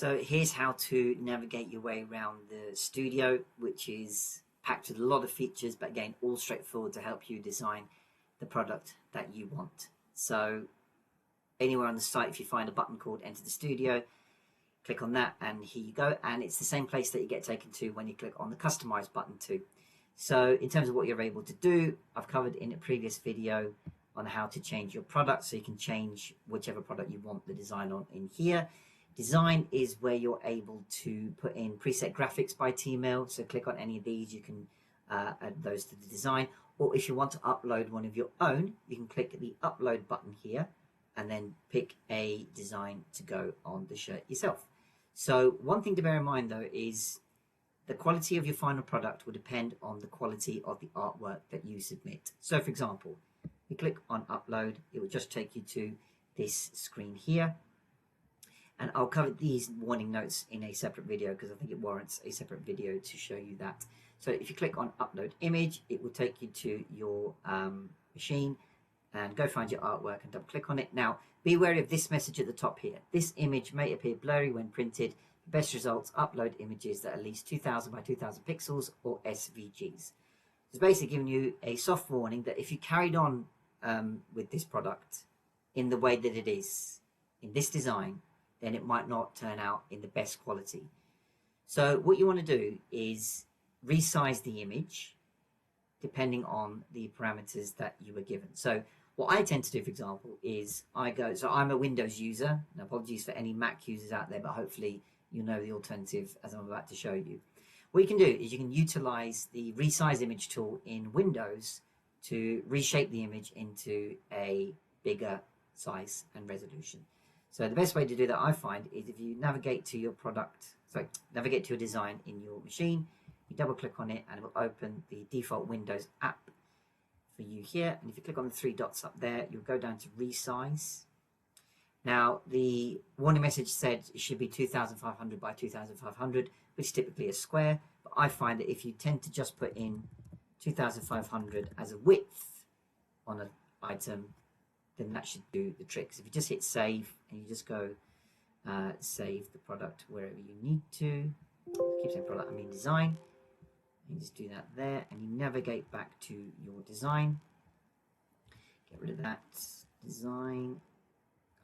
So here's how to navigate your way around the studio, which is packed with a lot of features, but again, all straightforward to help you design the product that you want. So anywhere on the site, if you find a button called Enter the Studio, click on that and here you go. And it's the same place that you get taken to when you click on the Customize button too. So in terms of what you're able to do, I've covered in a previous video on how to change your product, so you can change whichever product you want the design on in here. Design is where you're able to put in preset graphics by Tmail. So click on any of these, you can add those to the design. Or if you want to upload one of your own, you can click the upload button here and then pick a design to go on the shirt yourself. So one thing to bear in mind though is the quality of your final product will depend on the quality of the artwork that you submit. So for example, you click on upload, it will just take you to this screen here. And I'll cover these warning notes in a separate video because I think it warrants a separate video to show you that. So if you click on upload image, it will take you to your machine and go find your artwork and double click on it. Now, be wary of this message at the top here. This image may appear blurry when printed. Best results, upload images that are at least 2000 by 2000 pixels or SVGs. It's basically giving you a soft warning that if you carried on with this product in the way that it is, in this design, then it might not turn out in the best quality. So what you want to do is resize the image depending on the parameters that you were given. So what I tend to do, for example, is so I'm a Windows user, and apologies for any Mac users out there, but hopefully you know the alternative as I'm about to show you. What you can do is you can utilize the resize image tool in Windows to reshape the image into a bigger size and resolution. So the best way to do that, I find, is if you navigate to your navigate to your design in your machine, you double click on it and it will open the default Windows app for you here. And if you click on the three dots up there, you'll go down to resize. Now, the warning message said it should be 2500 by 2500, which is typically a square. But I find that if you tend to just put in 2500 as a width on an item, then that should do the trick. So if you just hit save and you just go save the product wherever you need to, keep saying product, I mean design, you just do that there and you navigate back to your design, get rid of that, design,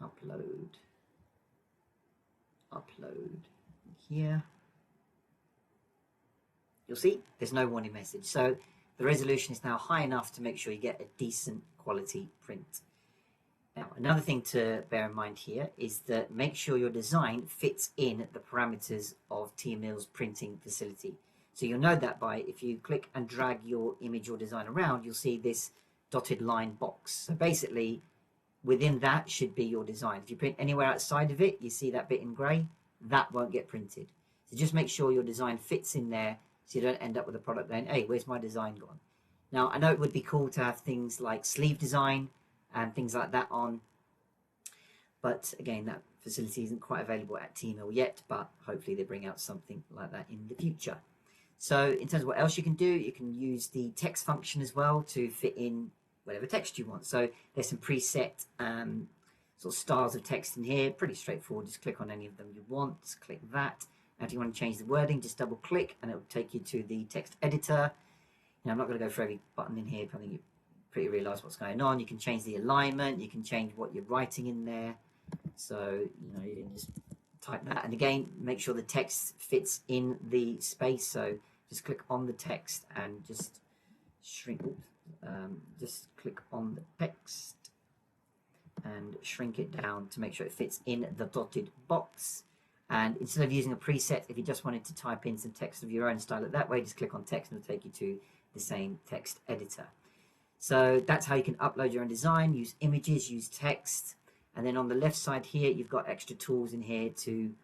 upload here. You'll see there's no warning message, so the resolution is now high enough to make sure you get a decent quality print. Now, another thing to bear in mind here is that make sure your design fits in the parameters of Tmail's printing facility. So you'll know that by, if you click and drag your image or design around, you'll see this dotted line box. So basically, within that should be your design. If you print anywhere outside of it, you see that bit in grey, that won't get printed. So just make sure your design fits in there so you don't end up with a product going, hey, where's my design gone? Now, I know it would be cool to have things like sleeve design and things like that on, but again, that facility isn't quite available at Tmail yet, but hopefully they bring out something like that in the future. So in terms of what else you can do, you can use the text function as well to fit in whatever text you want. So there's some preset sort of styles of text in here, pretty straightforward. Just click on any of them you want, just click that. And if you want to change the wording, just double click and it will take you to the text editor. Now, I'm not going to go for every button in here, I think you pretty realize what's going on. You can change the alignment, you can change what you're writing in there. So, you can just type that. And again, make sure the text fits in the space. So just click on the text and just shrink, just click on the text and shrink it down to make sure it fits in the dotted box. And instead of using a preset, if you just wanted to type in some text of your own, style it that way, just click on text and it'll take you to the same text editor. So that's how you can upload your own design, use images, use text. And then on the left side here, you've got extra tools in here to,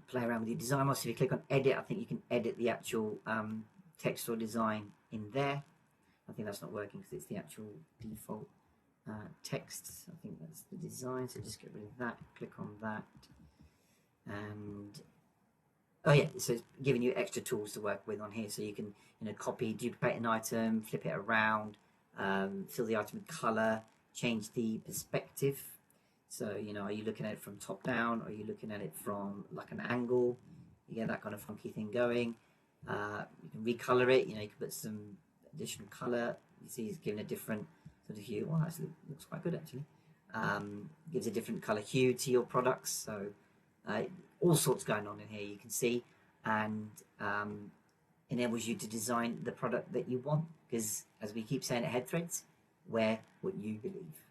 play around with your design. Also, if you click on edit, I think you can edit the actual text or design in there. I think that's not working because it's the actual default text. I think that's the design. So just get rid of that, click on that. And oh yeah, so it's giving you extra tools to work with on here. So you can copy, duplicate an item, flip it around, fill the item with color, change the perspective So, you know, are you looking at it from top down? Are you looking at it from like an angle? You get that kind of funky thing going. You can recolor it. You know, you can put some additional color. You see, it's giving a different sort of hue. Well, actually, looks quite good actually. Gives a different color hue to your products. So, all sorts going on in here. You can see, and enables you to design the product that you want. Because, as we keep saying at Head Threads, wear what you believe.